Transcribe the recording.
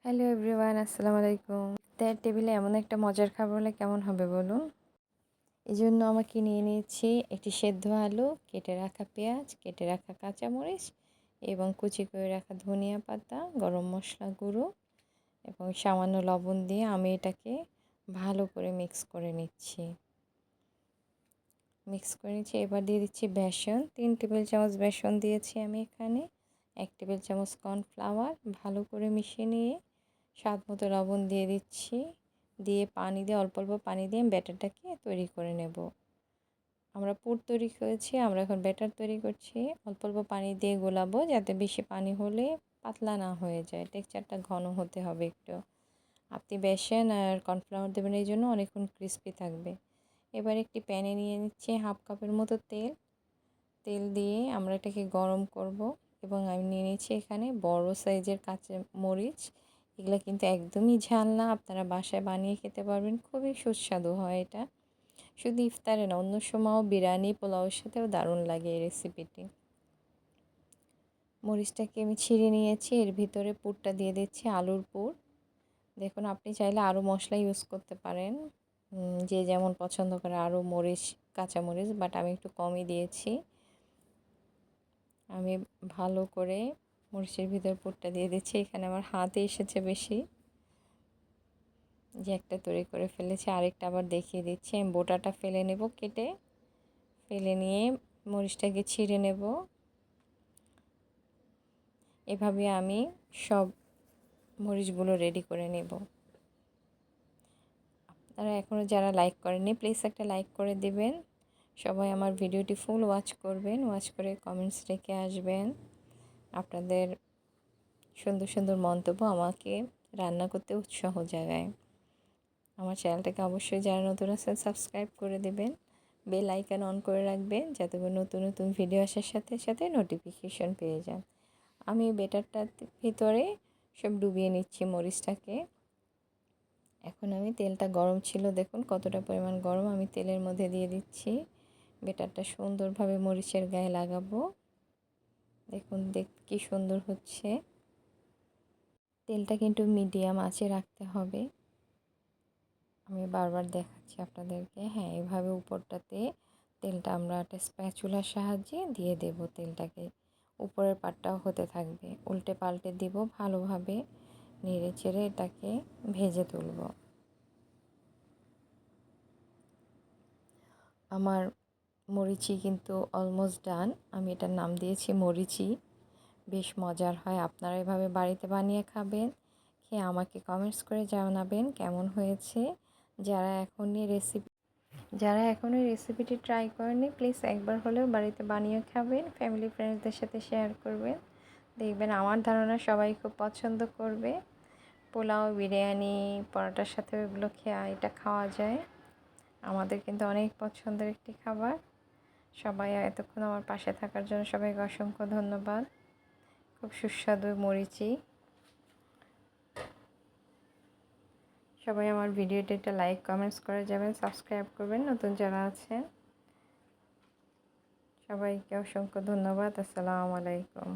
Hello everyone, আসসালামু আলাইকুম। ইফতার টেবিলে এমন একটা মজার খাবার হলে কেমন হবে বলুন? এজন্য আমাকে নিয়ে নিয়েছি একটি সেদ্ধ আলু, কেটে রাখা পেঁয়াজ, কেটে রাখা কাঁচামরিচ এবং কুচি করে রাখা ধনিয়া পাতা, গরম মশলা গুঁড়ো এবং সামান্য লবণ দিয়ে আমি এটাকে ভালো করে মিক্স করে নিচ্ছি। এবার দিয়ে দিচ্ছি বেসন। 3 টেবিল চামচ বেসন দিয়েছি আমি এখানে। 1 টেবিল চামচ কর্নফ্লাওয়ার ভালো করে মিশিয়ে নিয়ে স্বাদ মতো লবণ দিয়ে দিচ্ছি। দিয়ে পানি দিয়ে অল্প অল্প পানি দিয়ে ব্যাটারটাকে তৈরি করে নেব। আমরা পুর তৈরি করেছি, আমরা এখন ব্যাটার তৈরি করছি। অল্প অল্প পানি দিয়ে গোলাবো, যাতে বেশি পানি হলে পাতলা না হয়ে যায়, টেক্সচারটা ঘন হতে হবে একটু। আপনি বেসন আর কর্নফ্লাওয়ার দেবেন, এই জন্য অনেকক্ষণ ক্রিস্পি থাকবে। এবার একটি প্যানে নিয়ে নিচ্ছি 1/2 কাপের মতো তেল দিয়ে আমরা এটাকে গরম করব। এবং আমি নিয়ে নিচ্ছি এখানে বড় সাইজের কাঁচা মরিচ। এগুলো কিন্তু একদমই ঝাল না, আপনারা বাসায় বানিয়ে খেতে পারবেন, খুবই সুস্বাদু হয় এটা। শুধু ইফতারে না, অন্য সময়ও বিরিয়ানি পোলাওয়ের সাথেও দারুণ লাগে এই রেসিপিটি। মরিচটাকে আমি ছিঁড়ে নিয়েছি, এর ভিতরে পুরটা দিয়ে দিচ্ছি, আলুর পুর। দেখুন, আপনি চাইলে আরও মশলা ইউজ করতে পারেন, যে যেমন পছন্দ করে, আরও মরিচ, কাঁচামরিচ, বাট আমি একটু কমই দিয়েছি। আমি ভালো করে মরিচের ভিতর পুরটা দিয়ে দিচ্ছি। এখানে আমার হাতে এসেছে বেশি, যে একটা তৈরি করে ফেলেছি, আরেকটা আবার দেখিয়ে দিচ্ছি। আমি বোটাটা ফেলে নেব, কেটে ফেলে নিয়ে মরিচটাকে ছিঁড়ে নেব। এভাবে আমি সব মরিচগুলো রেডি করে নেব। আপনারা এখনও যারা লাইক করেননি, প্লিজ একটা লাইক করে দিবেন। সবাই আমার ভিডিওটি ফুল ওয়াচ করবেন, ওয়াচ করে কমেন্টস রেখে আসবেন। আপনাদের সুন্দর সুন্দর মন্তব্য আমাকে রান্না করতে উৎসাহ জাগায়। আমার চ্যানেলটাকে অবশ্যই যারা নতুন আছেন সাবস্ক্রাইব করে দেবেন, বেল আইকন অন করে রাখবেন, যাতে করে নতুন নতুন ভিডিও আসার সাথে সাথে নোটিফিকেশন পেয়ে যান। আমি বেটারটার ভিতরে সব ডুবিয়ে নিচ্ছি মরিচটাকে। এখন আমি, তেলটা গরম ছিল, দেখুন কতটা পরিমাণ গরম, আমি তেলের মধ্যে দিয়ে দিচ্ছি। বেটারটা সুন্দরভাবে মরিচের গায়ে লাগাবো। দেখুন কি সুন্দর হচ্ছে। তেলটা কিন্তু মিডিয়াম আঁচে রাখতে হবে। আমি বারবার দেখাচ্ছি আপনাদেরকে। হ্যাঁ, এভাবে উপরটাতে তেলটা আমরা একটা স্প্যাচুলার সাহায্যে দিয়ে দেব। তেলটাকে উপরের পাটটাও হতে থাকবে, উল্টে পাল্টে দিব, ভালোভাবে নেড়ে চেড়ে এটাকে ভেজে তুলব। আমার মরিচি কিন্তু অলমোস্ট ডান। আমি এটার নাম দিয়েছি মরিচি। বেশ মজার হয়, আপনারা এভাবে বাড়িতে বানিয়ে খাবেন, খেয়ে আমাকে কমেন্টস করে জানাবেন কেমন হয়েছে। যারা এখনও রেসিপিটি ট্রাই করেনি, প্লিজ একবার হলেও বাড়িতে বানিয়ে খাবেন, ফ্যামিলি ফ্রেন্ডসদের সাথে শেয়ার করবেন। দেখবেন আমার ধারণা সবাই খুব পছন্দ করবে। পোলাও, বিরিয়ানি, পরোটার সাথে এগুলো এটা খাওয়া যায়। আমাদের কিন্তু অনেক পছন্দের একটি খাবার। সবাই এতক্ষণ আমার পাশে থাকার জন্য সবাইকে অসংখ্য ধন্যবাদ। খুব সুস্বাদু মরিচি। সবাই আমার ভিডিওটা একটা লাইক কমেন্টস করে যাবেন, সাবস্ক্রাইব করবেন নতুন যারা আছেন। সবাইকে অসংখ্য ধন্যবাদ। আসসালামু আলাইকুম।